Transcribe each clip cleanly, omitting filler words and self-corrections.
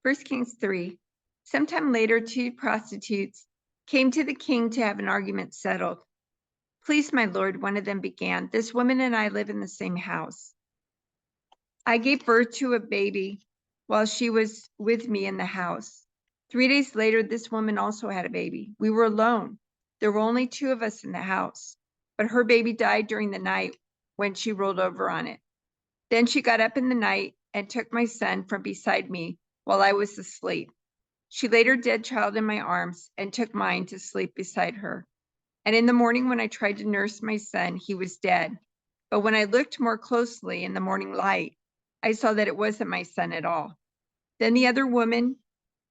1 Kings 3. Sometime later, two prostitutes came to the king to have an argument settled. Please, my lord, one of them began, this woman and I live in the same house. I gave birth to a baby while she was with me in the house. 3 days later, this woman also had a baby. We were alone. There were only 2 of us in the house, but her baby died during the night when she rolled over on it. Then she got up in the night and took my son from beside me while I was asleep. She laid her dead child in my arms and took mine to sleep beside her. And in the morning, when I tried to nurse my son, he was dead. But when I looked more closely in the morning light, I saw that it wasn't my son at all. Then the other woman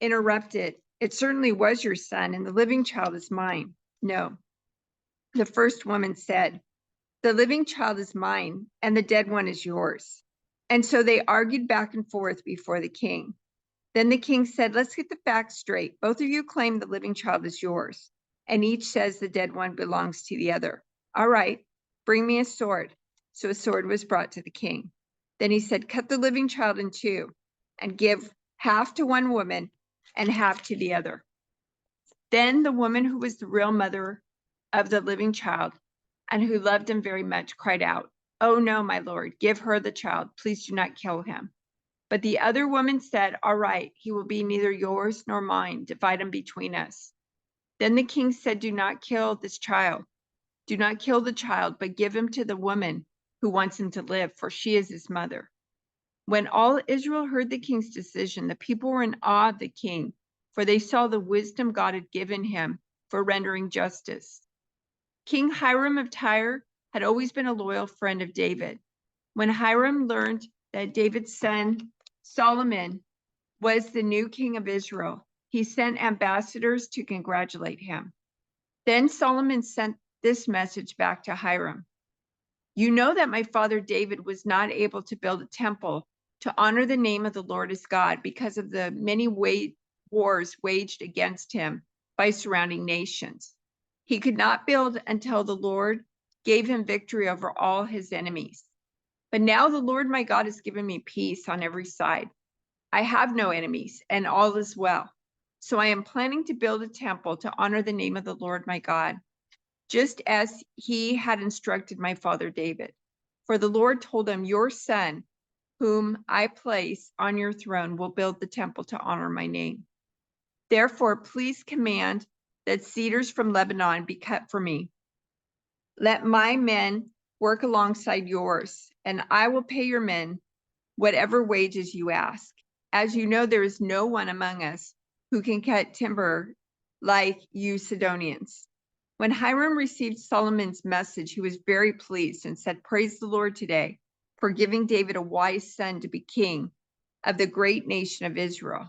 interrupted. It certainly was your son, and the living child is mine. No. The first woman said, the living child is mine, and the dead one is yours. And so they argued back and forth before the king. Then the king said, let's get the facts straight. Both of you claim the living child is yours, and each says the dead one belongs to the other. All right, bring me a sword. So a sword was brought to the king. Then he said, cut the living child in 2 and give half to one woman and half to the other. Then the woman who was the real mother of the living child and who loved him very much cried out, oh no, my lord, give her the child. Please do not kill him. But the other woman said, all right, he will be neither yours nor mine. Divide him between us. Then the king said, do not kill this child. Do not kill the child, but give him to the woman who wants him to live, for she is his mother. When all Israel heard the king's decision, the people were in awe of the king, for they saw the wisdom God had given him for rendering justice. King Hiram of Tyre had always been a loyal friend of David. When Hiram learned that David's son Solomon was the new king of Israel, he sent ambassadors to congratulate him. Then Solomon sent this message back to Hiram. You know that my father David was not able to build a temple to honor the name of the Lord his God because of the many wars waged against him by surrounding nations. He could not build until the Lord gave him victory over all his enemies. But now the Lord my God has given me peace on every side. I have no enemies, and all is well. So I am planning to build a temple to honor the name of the Lord my God, just as he had instructed my father David. For the Lord told him, your son, whom I place on your throne, will build the temple to honor my name. Therefore, please command that cedars from Lebanon be cut for me. Let my men work alongside yours, and I will pay your men whatever wages you ask. As you know, there is no one among us who can cut timber like you Sidonians. When Hiram received Solomon's message, he was very pleased and said, praise the Lord today for giving David a wise son to be king of the great nation of Israel.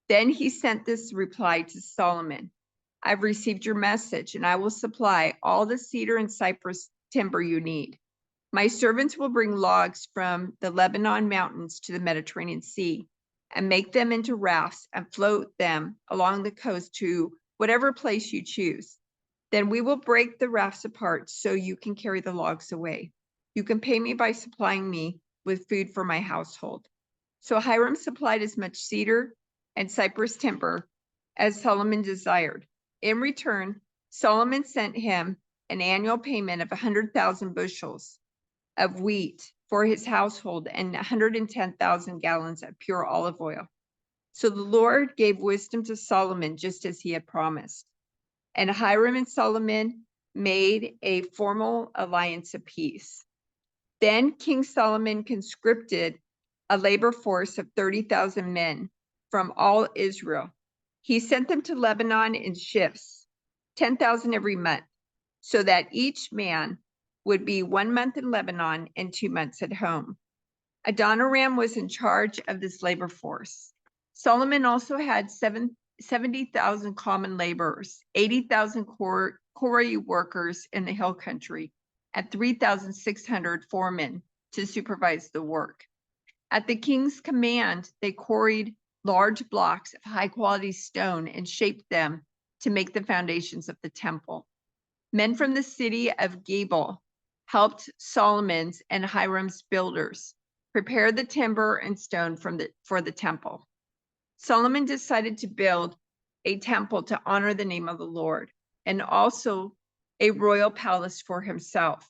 Then he sent this reply to Solomon. I've received your message, and I will supply all the cedar and cypress timber you need. My servants will bring logs from the Lebanon mountains to the Mediterranean Sea and make them into rafts and float them along the coast to whatever place you choose. Then we will break the rafts apart so you can carry the logs away. You can pay me by supplying me with food for my household. So Hiram supplied as much cedar and cypress timber as Solomon desired. In return, Solomon sent him an annual payment of 100,000 bushels of wheat for his household and 110,000 gallons of pure olive oil. So the Lord gave wisdom to Solomon just as he had promised. And Hiram and Solomon made a formal alliance of peace. Then King Solomon conscripted a labor force of 30,000 men from all Israel. He sent them to Lebanon in shifts, 10,000 every month, so that each man would be 1 month in Lebanon and 2 months at home. Adoniram was in charge of this labor force. Solomon also had 70,000 common laborers, 80,000 quarry workers in the hill country, and 3,600 foremen to supervise the work. At the king's command, they quarried large blocks of high-quality stone and shaped them to make the foundations of the temple. Men from the city of Gabal helped Solomon's and Hiram's builders prepare the timber and stone for the temple. Solomon decided to build a temple to honor the name of the Lord and also a royal palace for himself.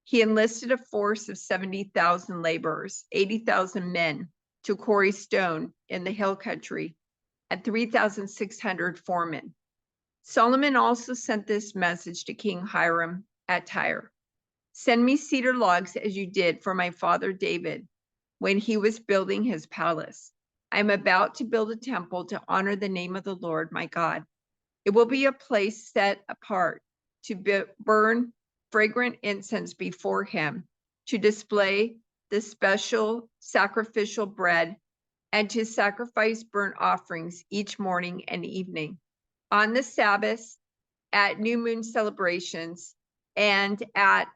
He enlisted a force of 70,000 laborers, 80,000 men to quarry stone in the hill country, and 3,600 foremen. Solomon also sent this message to King Hiram at Tyre. Send me cedar logs as you did for my father David when he was building his palace. I am about to build a temple to honor the name of the Lord my God. It will be a place set apart to burn fragrant incense before him, to display the special sacrificial bread, and to sacrifice burnt offerings each morning and evening. On the Sabbath, at new moon celebrations, and at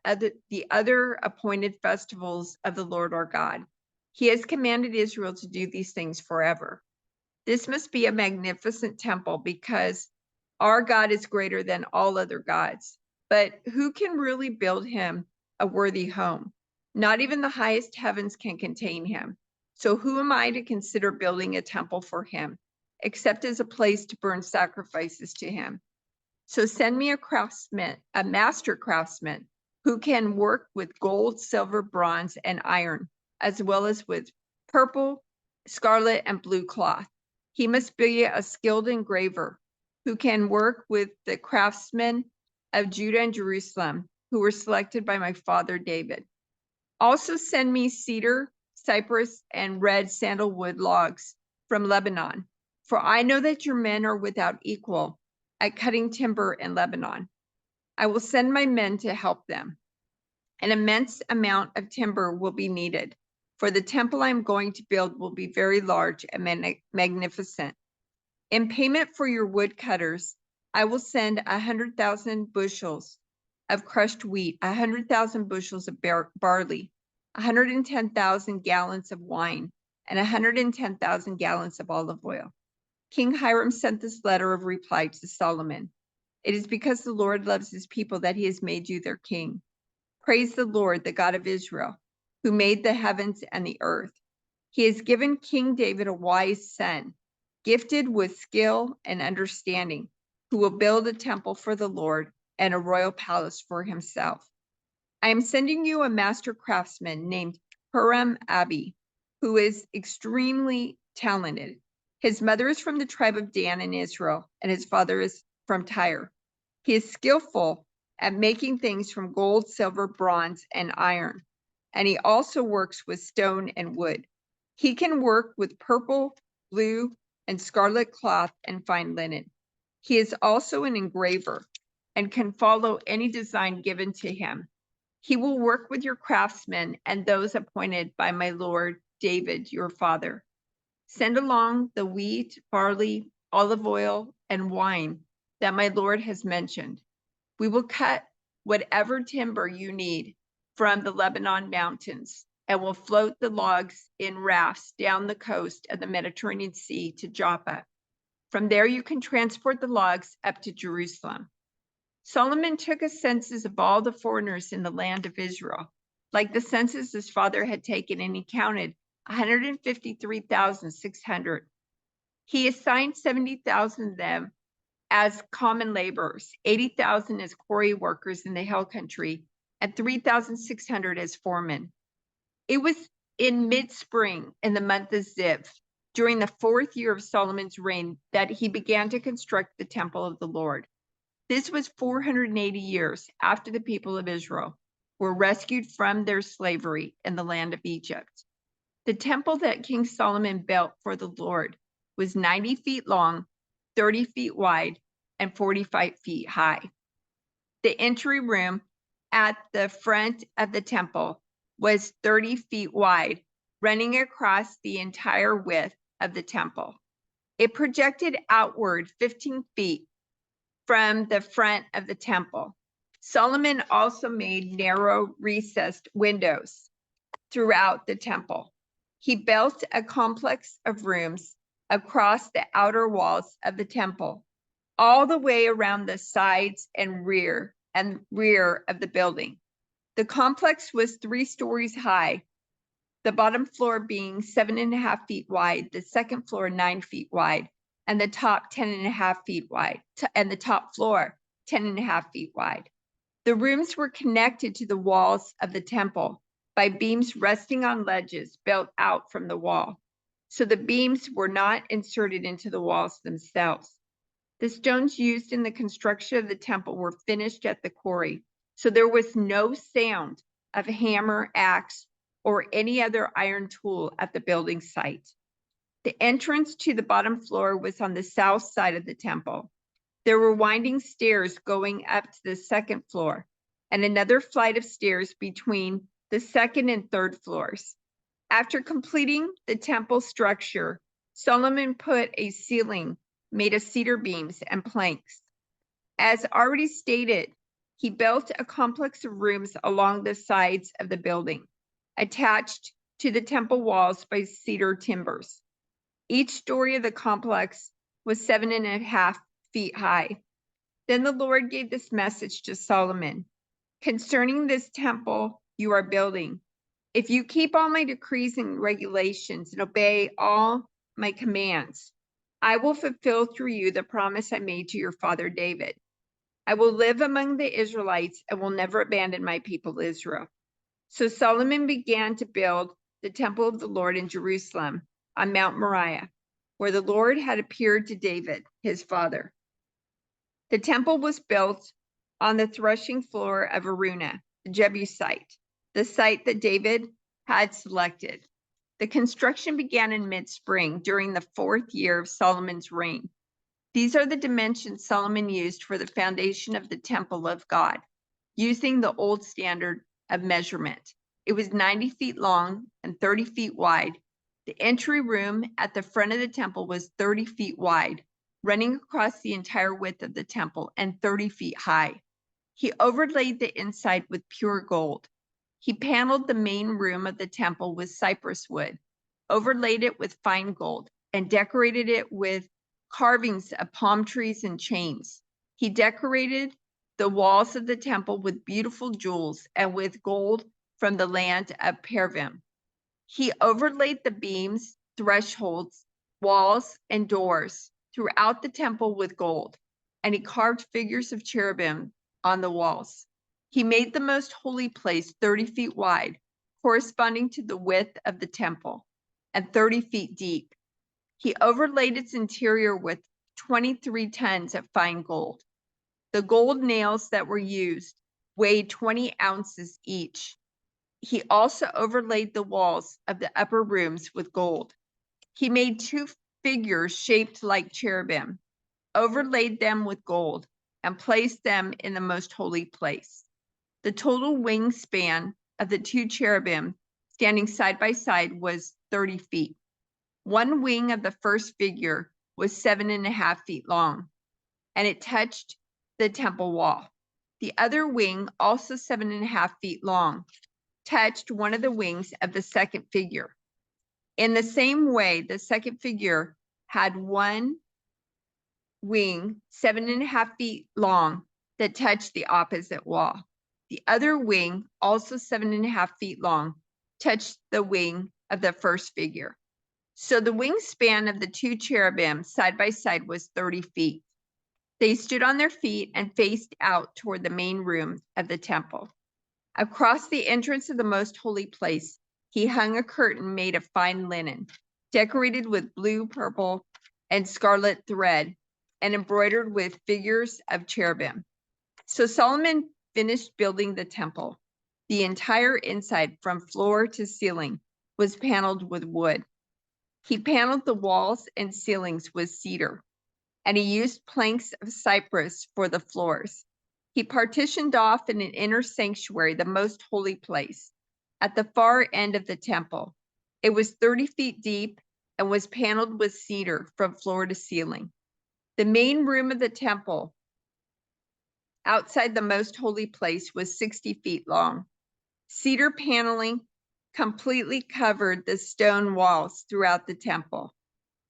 the other appointed festivals of the Lord our God. He has commanded Israel to do these things forever. This must be a magnificent temple because our God is greater than all other gods. But who can really build him a worthy home? Not even the highest heavens can contain him. So who am I to consider building a temple for him, except as a place to burn sacrifices to him? So send me a craftsman, a master craftsman, who can work with gold, silver, bronze, and iron, as well as with purple, scarlet, and blue cloth. He must be a skilled engraver who can work with the craftsmen of Judah and Jerusalem, who were selected by my father David. Also send me cedar, cypress, and red sandalwood logs from Lebanon, for I know that your men are without equal at cutting timber in Lebanon. I will send my men to help them. An immense amount of timber will be needed, for the temple I'm going to build will be very large and magnificent. In payment for your woodcutters, I will send 100,000 bushels of crushed wheat, 100,000 bushels of barley, 110,000 gallons of wine, and 110,000 gallons of olive oil. King Hiram sent this letter of reply to Solomon. It is because the Lord loves his people that he has made you their king. Praise the Lord, the God of Israel, who made the heavens and the earth. He has given King David a wise son, gifted with skill and understanding, who will build a temple for the Lord and a royal palace for himself. I am sending you a master craftsman named Huram-Abi, who is extremely talented. His mother is from the tribe of Dan in Israel, and his father is from Tyre. He is skillful at making things from gold, silver, bronze, and iron, and he also works with stone and wood. He can work with purple, blue, and scarlet cloth and fine linen. He is also an engraver and can follow any design given to him. He will work with your craftsmen and those appointed by my lord David, your father. Send along the wheat, barley, olive oil, and wine that my lord has mentioned. We will cut whatever timber you need from the Lebanon mountains and will float the logs in rafts down the coast of the Mediterranean Sea to Joppa. From there, you can transport the logs up to Jerusalem. Solomon took a census of all the foreigners in the land of Israel, like the census his father had taken, and he counted 153,600. He assigned 70,000 of them as common laborers, 80,000 as quarry workers in the hill country, and 3,600 as foremen. It was in mid-spring in the month of Ziv, during the 4th year of Solomon's reign, that he began to construct the temple of the Lord. This was 480 years after the people of Israel were rescued from their slavery in the land of Egypt. The temple that King Solomon built for the Lord was 90 feet long, 30 feet wide, and 45 feet high. The entry room at the front of the temple was 30 feet wide, running across the entire width of the temple. It projected outward 15 feet from the front of the temple. Solomon also made narrow recessed windows throughout the temple. He built a complex of rooms across the outer walls of the temple, all the way around the sides and rear of the building. The complex was 3 stories high the bottom floor being 7.5 feet wide, the second floor 9 feet wide, and the top 10.5 feet wide, and the top floor 10.5 feet wide. The rooms were connected to the walls of the temple by beams resting on ledges built out from the wall. So the beams were not inserted into the walls themselves. The stones used in the construction of the temple were finished at the quarry, so there was no sound of hammer, axe, or any other iron tool at the building site. The entrance to the bottom floor was on the south side of the temple. There were winding stairs going up to the second floor and another flight of stairs between the second and third floors. After completing the temple structure, Solomon put a ceiling made of cedar beams and planks. As already stated, he built a complex of rooms along the sides of the building, attached to the temple walls by cedar timbers. Each story of the complex was 7.5 feet high. Then the Lord gave this message to Solomon: concerning this temple you are building, if you keep all my decrees and regulations and obey all my commands, I will fulfill through you the promise I made to your father David. I will live among the Israelites and will never abandon my people Israel. So Solomon began to build the temple of the Lord in Jerusalem on Mount Moriah, where the Lord had appeared to David, his father. The temple was built on the threshing floor of Araunah, the Jebusite, the site that David had selected. The construction began in mid-spring during the 4th year of Solomon's reign. These are the dimensions Solomon used for the foundation of the temple of God, using the old standard of measurement. It was 90 feet long and 30 feet wide. The entry room at the front of the temple was 30 feet wide, running across the entire width of the temple and 30 feet high. He overlaid the inside with pure gold. He paneled the main room of the temple with cypress wood, overlaid it with fine gold, and decorated it with carvings of palm trees and chains. He decorated the walls of the temple with beautiful jewels and with gold from the land of Parvim. He overlaid the beams, thresholds, walls, and doors throughout the temple with gold, and he carved figures of cherubim on the walls. He made the most holy place 30 feet wide, corresponding to the width of the temple, and 30 feet deep. He overlaid its interior with 23 tons of fine gold. The gold nails that were used weighed 20 ounces each. He also overlaid the walls of the upper rooms with gold. He made 2 figures shaped like cherubim, overlaid them with gold, and placed them in the most holy place. The total wingspan of the 2 cherubim standing side by side was 30 feet. One wing of the first figure was 7.5 feet long, and it touched the temple wall. The other wing, also 7.5 feet long, touched one of the wings of the second figure. In the same way, the second figure had one wing 7.5 feet long that touched the opposite wall. The other wing, also 7.5 feet long, touched the wing of the first figure. So the wingspan of the 2 cherubim side by side was 30 feet. They stood on their feet and faced out toward the main room of the temple. Across the entrance of the most holy place, he hung a curtain made of fine linen, decorated with blue, purple, and scarlet thread, and embroidered with figures of cherubim. So Solomon finished building the temple. The entire inside, from floor to ceiling, was paneled with wood. He paneled the walls and ceilings with cedar, and he used planks of cypress for the floors. He partitioned off in an inner sanctuary, the most holy place, at the far end of the temple. It was 30 feet deep and was paneled with cedar from floor to ceiling. The main room of the temple outside the most holy place was 60 feet long. Cedar paneling completely covered the stone walls throughout the temple,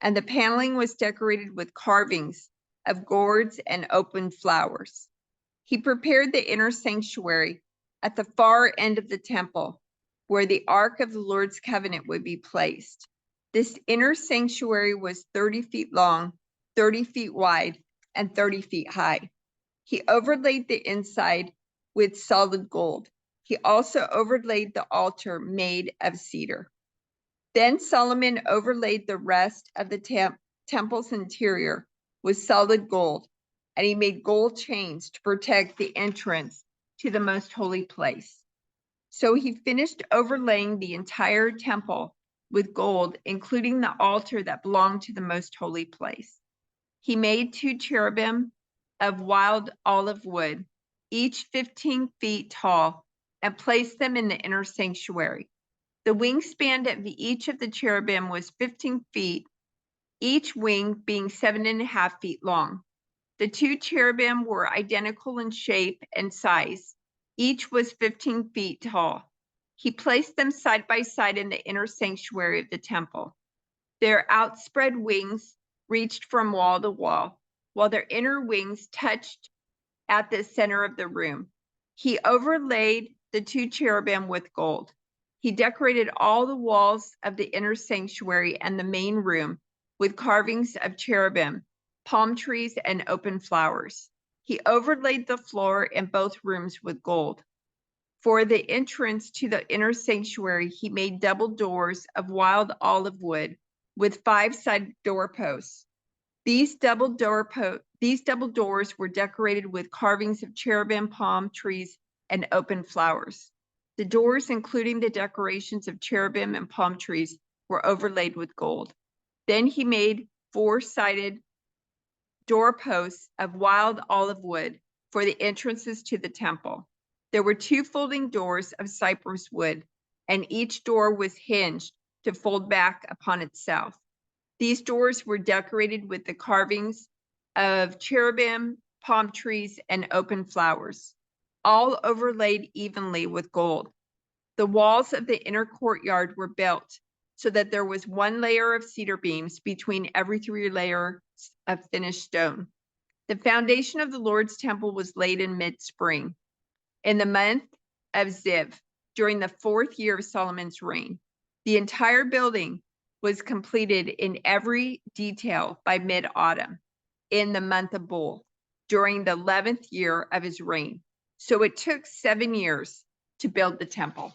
and the paneling was decorated with carvings of gourds and open flowers. He prepared the inner sanctuary at the far end of the temple, where the Ark of the Lord's covenant would be placed. This inner sanctuary was 30 feet long, 30 feet wide, and 30 feet high. He overlaid the inside with solid gold. He also overlaid the altar made of cedar. Then Solomon overlaid the rest of the temple's interior with solid gold, and he made gold chains to protect the entrance to the most holy place. So he finished overlaying the entire temple with gold, including the altar that belonged to the most holy place. He made 2 cherubim of wild olive wood, each 15 feet tall, and placed them in the inner sanctuary. The wingspan of each of the cherubim was 15 feet, each wing being 7.5 feet long. The 2 cherubim were identical in shape and size. Each was 15 feet tall. He placed them side by side in the inner sanctuary of the temple. Their outspread wings reached from wall to wall, while their inner wings touched at the center of the room. He overlaid the 2 cherubim with gold. He decorated all the walls of the inner sanctuary and the main room with carvings of cherubim, palm trees, and open flowers. He overlaid the floor in both rooms with gold. For the entrance to the inner sanctuary, he made double doors of wild olive wood with 5 side doorposts. These double doors were decorated with carvings of cherubim, palm trees, and open flowers. The doors, including the decorations of cherubim and palm trees, were overlaid with gold. Then he made 4-sided doorposts of wild olive wood for the entrances to the temple. There were 2 folding doors of cypress wood, and each door was hinged to fold back upon itself. These doors were decorated with the carvings of cherubim, palm trees, and open flowers, all overlaid evenly with gold. The walls of the inner courtyard were built so that there was 1 layer of cedar beams between every 3 layers of finished stone. The foundation of the Lord's temple was laid in mid-spring, in the month of Ziv, during the 4th year of Solomon's reign. The entire building was completed in every detail by mid-autumn, in the month of Bul, during the 11th year of his reign. So it took 7 years to build the temple.